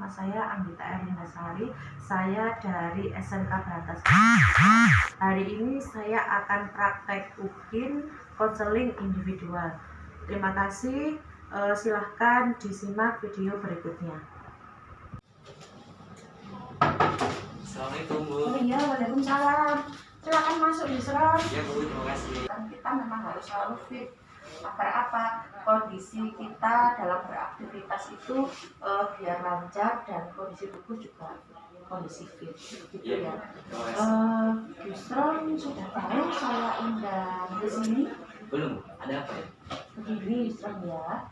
nama saya Anggita Erlindasari. Saya dari SMK Berantas. Hari ini saya akan praktek UKIN konseling individual. Terima kasih. Silahkan disimak video berikutnya. Assalamualaikum Bu. Oh iya, waalaikumsalam. Silakan masuk Yusron. Ya Bu, terima kasih. Kita memang harus selalu fit. Agar apa? Kondisi kita dalam beraktivitas itu biar lancar dan kondisi tubuh juga kondisi fit, gitu ya. Yusron sudah tahu saya undang ke sini? Belum, ada apa ya? Begini Yusron ya.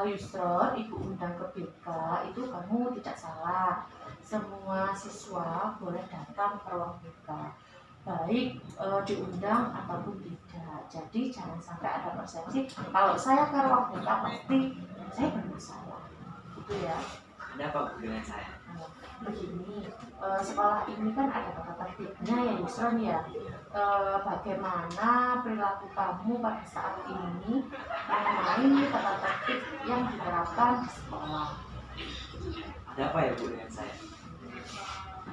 Yusron, Ibu undang ke BK itu kamu tidak salah. Semua siswa boleh datang ke ruang BK, baik diundang ataupun tidak. Jadi jangan sampai ada persepsi kalau saya ke ruang BK pasti saya bermasalah, gitu ya. Ada apa Bu dengan saya? Begini, sekolah ini kan ada tata tertibnya ya Yusron ya. Bagaimana perilaku kamu pada saat ini mengenai tata tertib yang diterapkan di sekolah? Ada apa ya Bu dengan saya?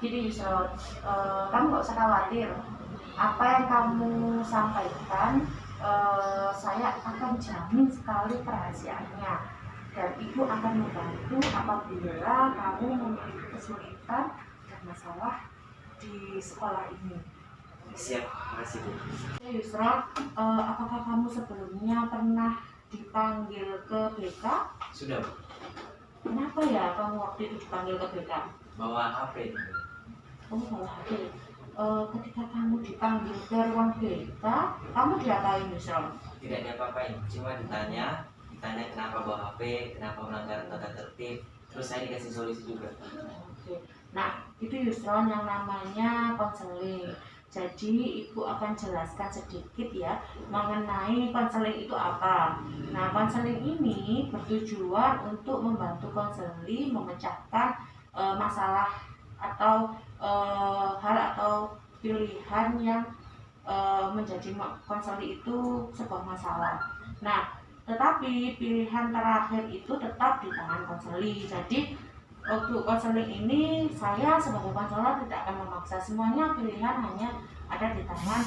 Jadi Yusron, kamu nggak usah khawatir. Apa yang kamu sampaikan, saya akan jamin sekali kerahasiaannya. Dan Ibu akan membantu apabila kamu memiliki kesulitan dan masalah di sekolah ini. Siap, makasih Bu. Yusron, apakah kamu sebelumnya pernah dipanggil ke BK? Sudah Bu, Kenapa ya kamu waktu itu dipanggil ke BK? bawa HP. Kamu bawa HP. Ketika kamu dipanggil ke ruang BK, kamu diapain Yusron? Tidak diapa-apain, cuma ditanya kenapa bawa HP, kenapa melanggar tata tertib. Terus saya dikasih solusi juga. Oke. Nah, itu Yusron yang namanya konseling. Jadi Ibu akan jelaskan sedikit ya mengenai konseling itu apa. Nah, konseling ini bertujuan untuk membantu konseli memecahkan masalah atau hal atau pilihan yang menjadi konseli itu sebuah masalah. Nah, tetapi pilihan terakhir itu tetap di tangan konseli. Jadi untuk konseling ini saya sebagai konselor tidak akan memaksa, semuanya pilihan hanya ada di tangan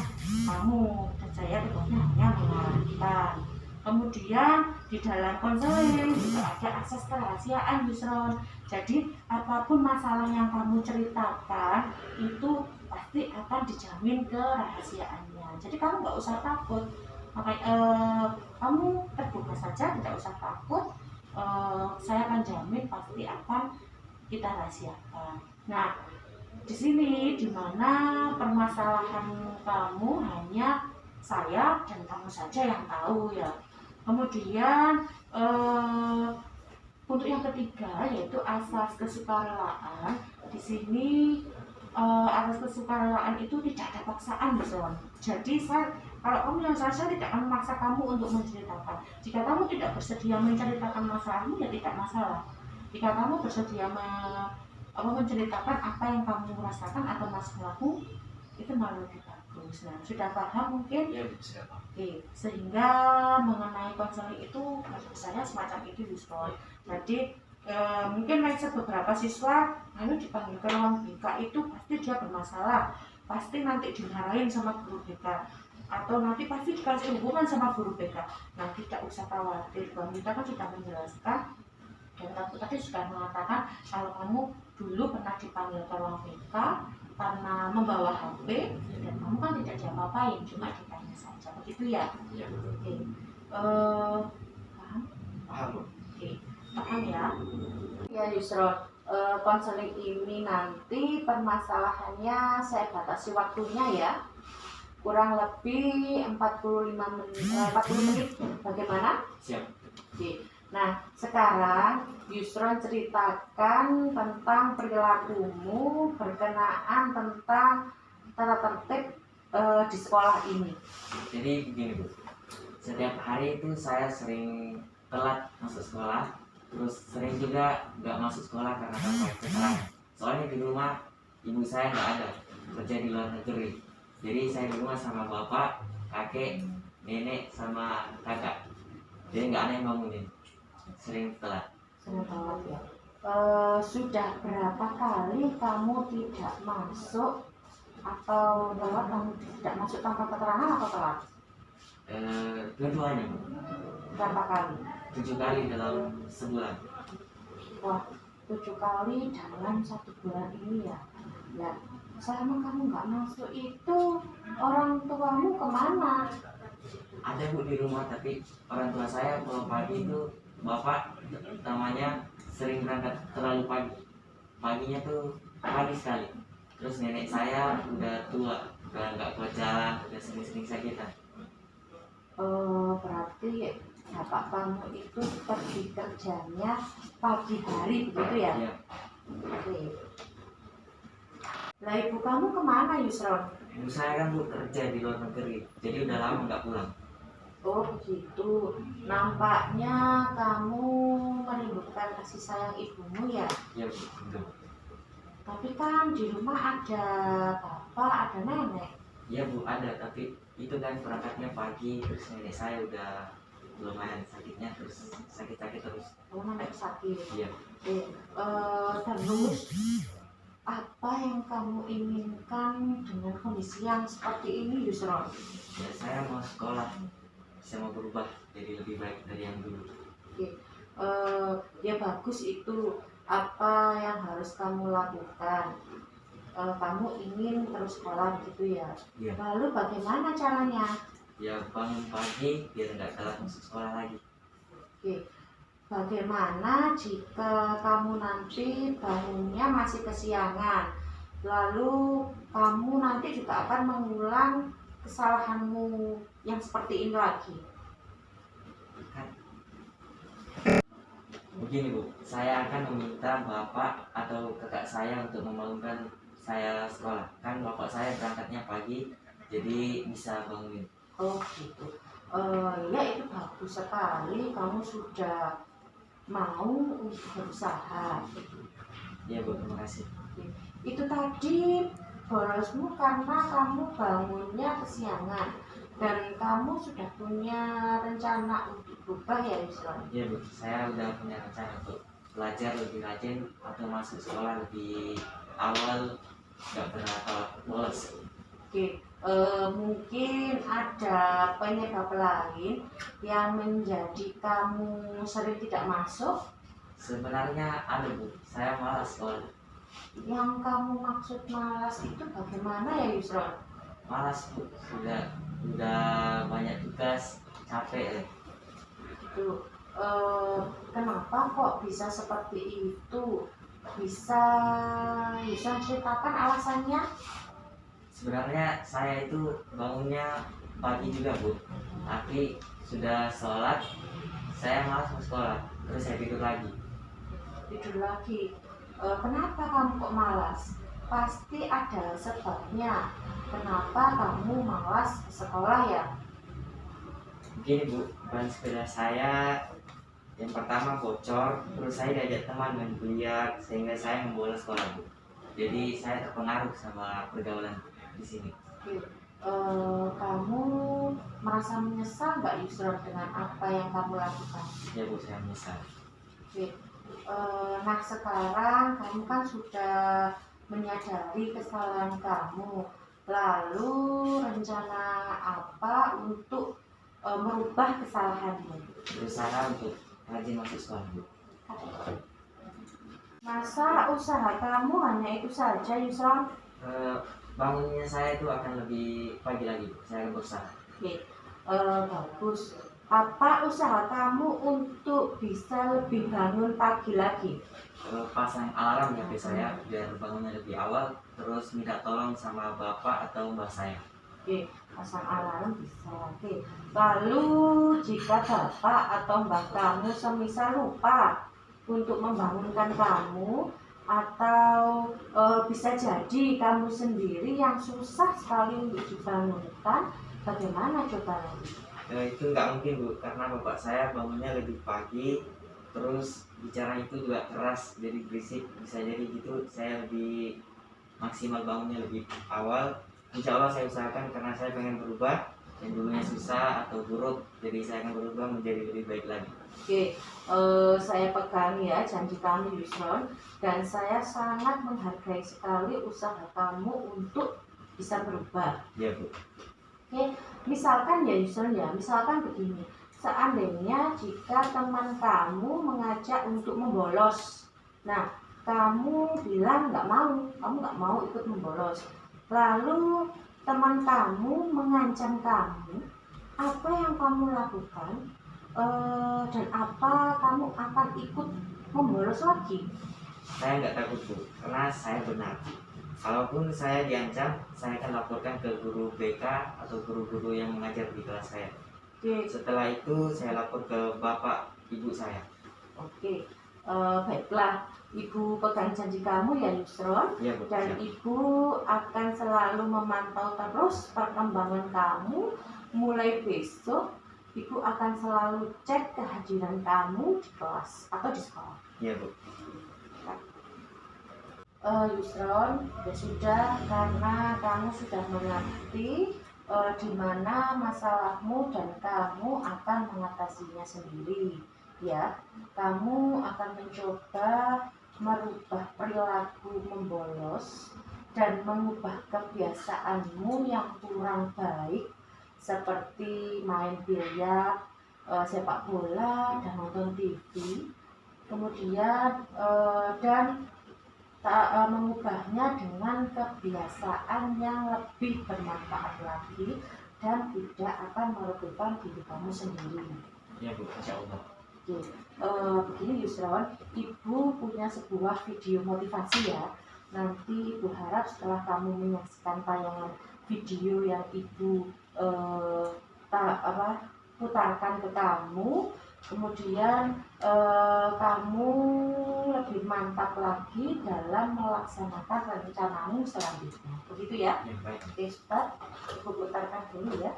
kamu dan saya tugasnya hanya mengarahkan. Kemudian di dalam konseling juga ada akses kerahasiaan Yusron. Jadi apapun masalah yang kamu ceritakan itu pasti akan dijamin kerahasiaannya. Jadi kamu nggak usah takut. Makanya kamu terbuka saja, tidak usah takut. Saya akan jamin pasti akan kita rahasiakan. Nah, di sini di mana permasalahan kamu hanya saya dan kamu saja yang tahu ya. Kemudian untuk yang ketiga yaitu asas kesukarelaan. Di sini asas kesukarelaan itu tidak ada paksaan, Yusron. Jadi kalau kamu yang saya tidak akan memaksa kamu untuk menceritakan. Jika kamu tidak bersedia menceritakan masalahmu ya tidak masalah. Jika kamu bersedia menceritakan apa yang kamu rasakan atau masalahmu, itu malah lebih bagus. Nah, sudah paham mungkin? Ya Bu, sudah paham. Oke, sehingga mengenai konseling itu saya semacam itu Yusron. Jadi mungkin mindset beberapa siswa lalu dipanggil ke ruang BK itu pasti dia bermasalah, pasti nanti dimarahin sama guru BK atau nanti pasti dikasih hubungan sama guru BK. Nah, tidak usah khawatir, Bang. Kita kan sudah menjelaskan dan kamu tadi sudah mengatakan kalau kamu dulu pernah dipanggil ke ruang BK karena membawa HP dan kamu kan tidak diapa-apain, cuma ditanya saja, begitu ya? Iya betul. Oke. Paham? Paham Bu. Oke, paham ya? Ya Yusron, konseling ini nanti permasalahannya saya batasi waktunya ya, kurang lebih 40 menit. Bagaimana? Siap. Oke. Nah, sekarang Yusron ceritakan tentang perilakumu berkenaan tentang tata tertib di sekolah ini. Jadi begini Bu, setiap hari itu saya sering telat masuk sekolah, terus sering juga nggak masuk sekolah karena faktor keterangan. Soalnya di rumah ibu saya nggak ada, kerja di luar negeri. Jadi saya di rumah sama bapak, kakek, nenek sama kakak. Jadi nggak ada yang bangunin, sering telat. Sering telat ya. Sudah berapa kali kamu tidak masuk atau telat, kamu tidak masuk tanpa keterangan atau telat? Dua-duanya Bu. Berapa kali? 7 kali dalam sebulan. Wah, 7 kali dalam 1 bulan ini ya. Ya, selama kamu nggak masuk itu orang tuamu kemana? Ada Bu di rumah, tapi orang tua saya kalau pagi itu bapak namanya sering berangkat terlalu pagi. Paginya tuh pagi sekali. Terus nenek saya udah tua, udah nggak kuat jalan, udah sering-sering sakitan. Berarti bapak kamu itu pergi kerjanya pagi hari begitu ya? Ya, Oke. Lah ibu kamu kemana Yusron? ibu saya kan Bu kerja di luar negeri, jadi udah lama nggak pulang. Oh begitu. Nampaknya kamu merindukan kasih sayang ibumu ya. Ya Bu, betul. Tapi kan di rumah ada bapak, ada nenek. Iya Bu, ada, tapi itu kan berangkatnya pagi, terus nenek saya udah lumayan sakitnya, terus sakit-sakit terus. Oh nenek sakit. Iya. Terus apa yang kamu inginkan dengan kondisi yang seperti ini Yusron? Ya saya mau sekolah, saya mau berubah jadi lebih baik dari yang dulu. Oke. Ya bagus itu. Apa yang harus kamu lakukan? Kamu ingin terus sekolah gitu ya? Iya. Lalu bagaimana caranya? Ya bangun pagi biar nggak telat masuk sekolah lagi. Oke. Bagaimana jika kamu nanti bangunnya masih kesiangan? Lalu kamu nanti juga akan mengulang kesalahanmu yang seperti ini lagi. Kan begini Bu, saya akan meminta bapak atau kakak saya untuk membangunkan saya sekolah. Kan bapak saya berangkatnya pagi, jadi bisa bangunin. Oh gitu. Ya itu bagus sekali. Kamu sudah mau untuk berusaha. Ya Bu, terima kasih. Itu tadi borosmu karena kamu bangunnya kesiangan dan kamu sudah punya rencana untuk berubah ya Yusron? Ya Bu, saya udah punya rencana untuk belajar lebih rajin atau masuk sekolah lebih awal, nggak pernah telat bolos. Oke, mungkin ada penyebab lain yang menjadi kamu sering tidak masuk. Sebenarnya ada Bu, saya malas sekolah. Yang kamu maksud malas itu bagaimana ya Yusron? Malas Bu, udah banyak tugas, capek ya. Itu kenapa kok bisa seperti itu? Bisa ceritakan alasannya? Sebenarnya saya itu bangunnya pagi juga Bu, tapi sudah sholat saya malas mau sekolah, terus saya tidur lagi. Tidur lagi. Kenapa kamu kok malas? Pasti ada sebabnya. Kenapa kamu malas ke sekolah ya? Begini Bu, ban sepeda saya yang pertama bocor, terus saya diajak teman main biliar sehingga saya membolos sekolah Bu. Jadi saya terpengaruh sama pergaulan di sini. Oke. Kamu merasa menyesal nggak Yusron dengan apa yang kamu lakukan? Ya Bu, saya menyesal. Oke. Nah sekarang kamu kan sudah menyadari kesalahan kamu. Lalu rencana apa untuk merubah kesalahanmu? Berusaha untuk rajin masuk sekolah Bu. Masa usaha kamu hanya itu saja Yusron? Bangunnya saya itu akan lebih pagi lagi Bu. Saya akan berusaha. Oke. Bagus. Apa usaha kamu untuk bisa lebih bangun pagi lagi? Pasang alarm di HP saya biar bangunnya lebih awal, terus minta tolong sama bapak atau mbak saya. Oke, pasang alarm bisa. Oke. Lalu jika bapak atau mbak kamu semisal lupa untuk membangunkan kamu atau bisa jadi kamu sendiri yang susah sekali untuk dibangunkan, bagaimana coba lagi? Itu nggak mungkin Bu, karena bapak saya bangunnya lebih pagi, terus bicara itu juga keras, jadi berisik. Bisa jadi gitu, saya lebih maksimal bangunnya lebih awal. Insya Allah saya usahakan karena saya pengen berubah. yang dulunya susah atau buruk, jadi saya akan berubah menjadi lebih baik lagi. Oke, saya pegang ya janji kamu Yusron, dan saya sangat menghargai sekali usaha kamu untuk bisa berubah. Iya Bu. Oke, misalkan ya Yusron ya, misalkan begini, seandainya jika teman kamu mengajak untuk membolos, nah kamu bilang kamu nggak mau ikut membolos, lalu teman kamu mengancam kamu, apa yang kamu lakukan? Dan apa kamu akan ikut membolos lagi? Saya nggak takut Bu, karena saya benar. Kalaupun saya diancam, saya akan laporkan ke guru BK atau guru-guru yang mengajar di kelas saya. Oke, Setelah itu saya lapor ke bapak ibu saya. oke. Baiklah, Ibu pegang janji kamu ya Yusron, Iya Bu. dan Siap. Ibu akan selalu memantau terus perkembangan kamu. Mulai besok, Ibu akan selalu cek kehadiran kamu di kelas atau di sekolah. Iya Bu. Yusron, ya sudah, karena kamu sudah mengerti di mana masalahmu dan kamu akan mengatasinya sendiri. Ya, kamu akan mencoba merubah perilaku membolos dan mengubah kebiasaanmu yang kurang baik seperti main biliar, sepak bola, dan nonton TV. Kemudian dan mengubahnya dengan kebiasaan yang lebih bermanfaat lagi dan tidak akan merugikan diri kamu sendiri. Iya Bu, insya Allah. Oke, begini Yusron, Ibu punya sebuah video motivasi ya. Nanti Ibu harap setelah kamu menyaksikan tayangan video yang Ibu putarkan ke kamu, kemudian kamu lebih mantap lagi dalam melaksanakan rencanamu selanjutnya. Begitu ya? Ya, baik. Oke, start. Ibu putarkan dulu ya.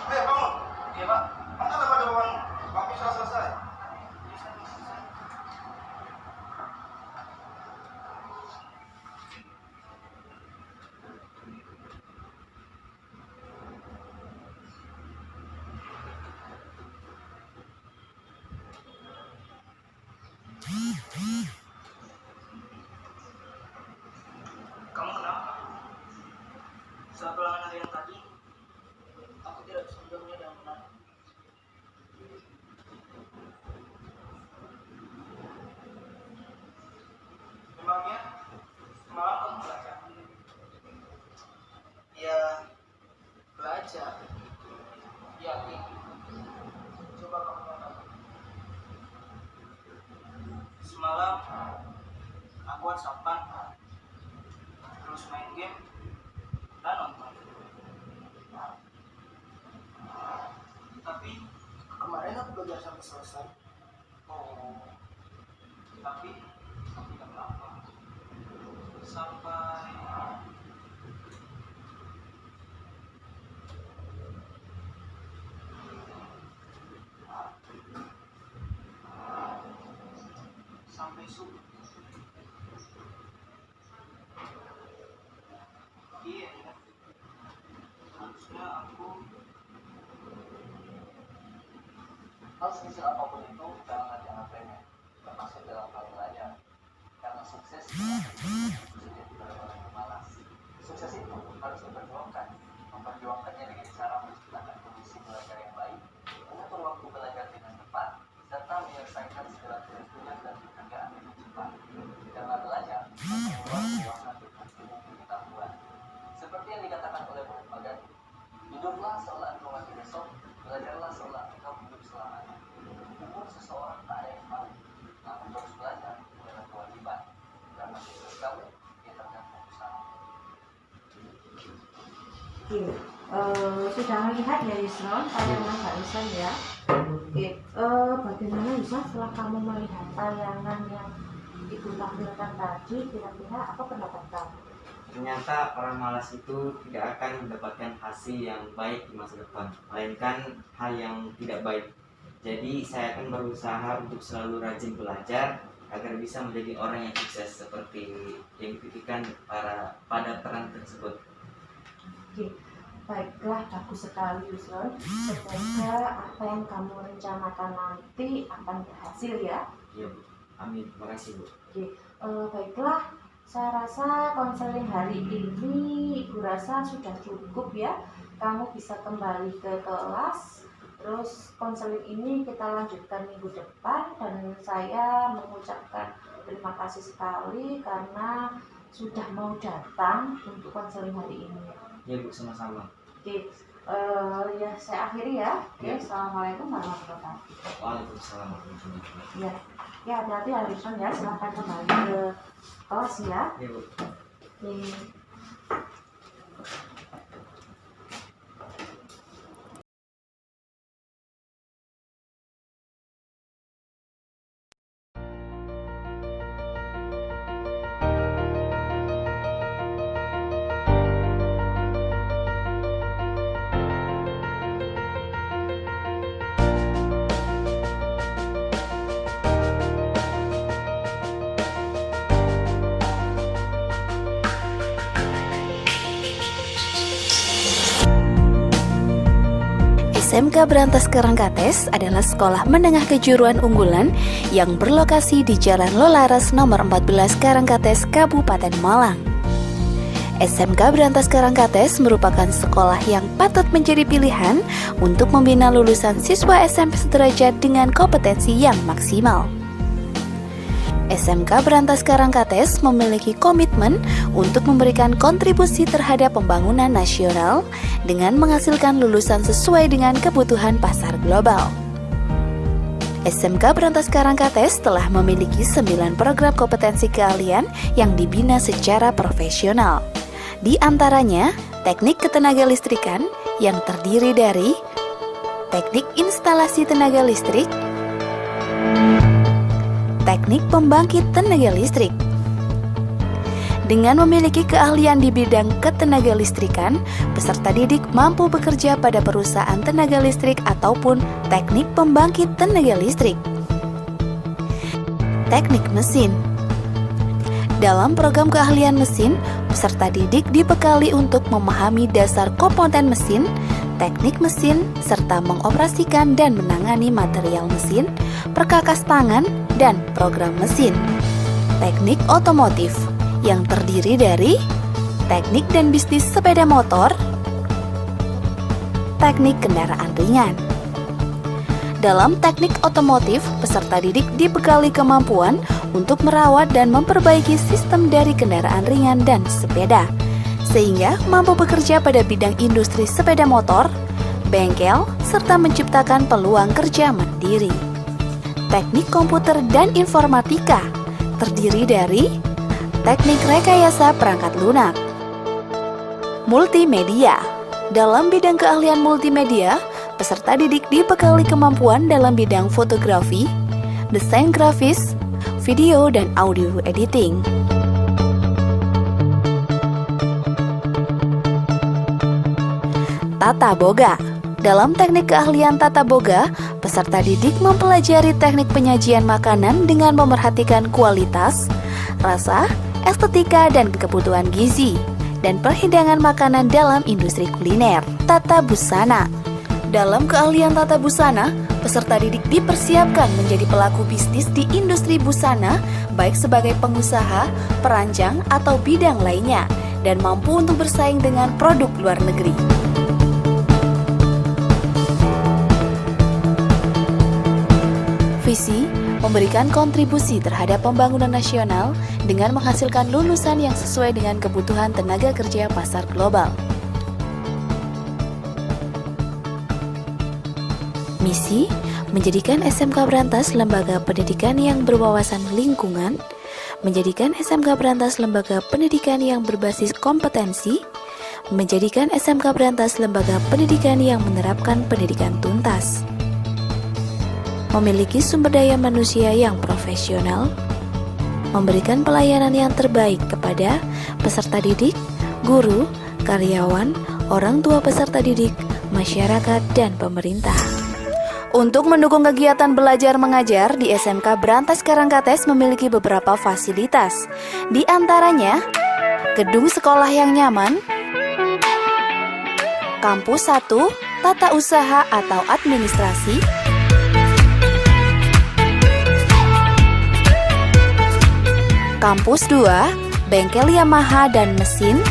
Bangun. Iya Pak. Mana pada bangun? Kopi sudah selesai. Kamu kenapa? Setelah pulangan hari yang tadi, aku tidak bisa menjawabnya dengan benar. Memangnya semalam kamu belajar? Ya, belajar. Yakin? Coba kamu katakan. Semalam aku WhatsAppan, terus main game dan nonton. Tapi kemarin aku belajar sampai selesai. Oh, tapi tidak berapa. Sampai sampai subuh. Hal sekecil apapun itu jangan dianggap remeh, termasuk dalam hal belajar. Karena sukses sudah pada orang yang malas. Sukses itu harus diperjuangkan. Memperjuangkannya dengan cara menciptakan kondisi belajar yang baik, mengatur waktu belajar dengan tepat, serta menyelesaikan segala tugas dan pekerjaan dengan cepat. Karena belajar membuat ruangan untuk ilmu pengetahuan. Seperti yang dikatakan oleh Mahatma Gandhi, hiduplah seolah engkau mati besok, belajarlah seolah engkau hidup selamanya. Umur seseorang tak ada yang tahu, namun terus belajar adalah kewajiban. Karena sukses kamu, ya tergantung usaha. Oke, sudah melihat ya Yusron tayangan barusan ya. Oke, bagaimana Yusron setelah kamu melihat tayangan yang Ibu tampilkan tadi, kira-kira apa pendapat kamu? Ternyata orang malas itu tidak akan mendapatkan hasil yang baik di masa depan, melainkan hal yang tidak baik. Jadi saya akan berusaha untuk selalu rajin belajar agar bisa menjadi orang yang sukses seperti yang dipikirkan pada peran tersebut. Oke, baiklah, bagus sekali Yusron. Semoga apa yang kamu rencanakan nanti akan berhasil ya. Ya Bu, amin. Terima kasih Bu. Oke, baiklah. Saya rasa konseling hari ini Ibu rasa sudah cukup ya. Kamu bisa kembali ke kelas. Terus konseling ini kita lanjutkan minggu depan. Dan saya mengucapkan terima kasih sekali karena sudah mau datang untuk konseling hari ini. Ya Bu, sama-sama. Oke, ya saya akhiri ya. Oke, Ya. Assalamualaikum warahmatullahi wabarakatuh. Waalaikumsalam warahmatullahi wabarakatuh. Ya hati-hati Harrison ya. Silahkan kembali ke kelas ya. Ya Bu. Oke. SMK Berantas Karangkates adalah sekolah menengah kejuruan unggulan yang berlokasi di Jalan Lolares nomor 14 Karangkates, Kabupaten Malang. SMK Berantas Karangkates merupakan sekolah yang patut menjadi pilihan untuk membina lulusan siswa SMP sederajat dengan kompetensi yang maksimal. SMK Berantas Karangkates memiliki komitmen untuk memberikan kontribusi terhadap pembangunan nasional dengan menghasilkan lulusan sesuai dengan kebutuhan pasar global. SMK Berantas Karangkates telah memiliki 9 program kompetensi keahlian yang dibina secara profesional. Di antaranya, teknik ketenagalistrikan yang terdiri dari teknik instalasi tenaga listrik, teknik pembangkit tenaga listrik. Dengan memiliki keahlian di bidang ketenaga listrikan, peserta didik mampu bekerja pada perusahaan tenaga listrik ataupun teknik pembangkit tenaga listrik. Teknik mesin. Dalam program keahlian mesin, peserta didik dibekali untuk memahami dasar komponen mesin, teknik mesin, serta mengoperasikan dan menangani material mesin, perkakas tangan, dan program mesin. Teknik otomotif yang terdiri dari teknik dan bisnis sepeda motor, teknik kendaraan ringan. Dalam teknik otomotif, peserta didik dibekali kemampuan untuk merawat dan memperbaiki sistem dari kendaraan ringan dan sepeda, sehingga mampu bekerja pada bidang industri sepeda motor, bengkel, serta menciptakan peluang kerja mandiri. Teknik komputer dan informatika terdiri dari teknik rekayasa perangkat lunak. Multimedia. Dalam bidang keahlian multimedia, peserta didik dibekali kemampuan dalam bidang fotografi, desain grafis, video dan audio editing. Tata boga. Dalam teknik keahlian tata boga, peserta didik mempelajari teknik penyajian makanan dengan memerhatikan kualitas, rasa, estetika, dan kebutuhan gizi, dan perhidangan makanan dalam industri kuliner. Tata busana. Dalam keahlian tata busana, Peserta didik dipersiapkan menjadi pelaku bisnis di industri busana, baik sebagai pengusaha, perancang, atau bidang lainnya, dan mampu untuk bersaing dengan produk luar negeri. Visi memberikan kontribusi terhadap pembangunan nasional dengan menghasilkan lulusan yang sesuai dengan kebutuhan tenaga kerja pasar global. Misi menjadikan SMK Brantas lembaga pendidikan yang berwawasan lingkungan, menjadikan SMK Brantas lembaga pendidikan yang berbasis kompetensi, menjadikan SMK Brantas lembaga pendidikan yang menerapkan pendidikan tuntas, memiliki sumber daya manusia yang profesional, memberikan pelayanan yang terbaik kepada peserta didik, guru, karyawan, orang tua peserta didik, masyarakat, dan pemerintah. Untuk mendukung kegiatan belajar mengajar di SMK Brantas Karangkates memiliki beberapa fasilitas. Di antaranya, gedung sekolah yang nyaman, kampus 1, tata usaha atau administrasi, kampus 2, bengkel Yamaha dan mesin,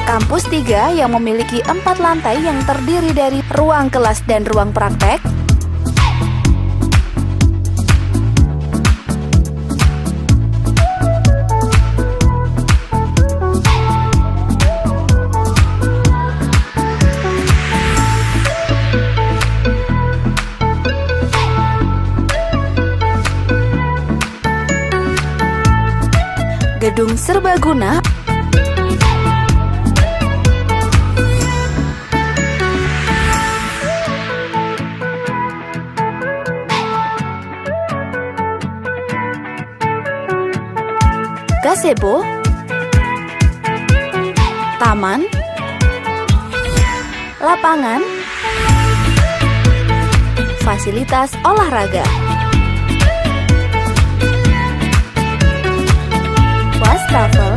kampus 3 yang memiliki 4 lantai yang terdiri dari ruang kelas dan ruang praktek, gedung serbaguna, gazebo, taman, lapangan, fasilitas olahraga, wastafel,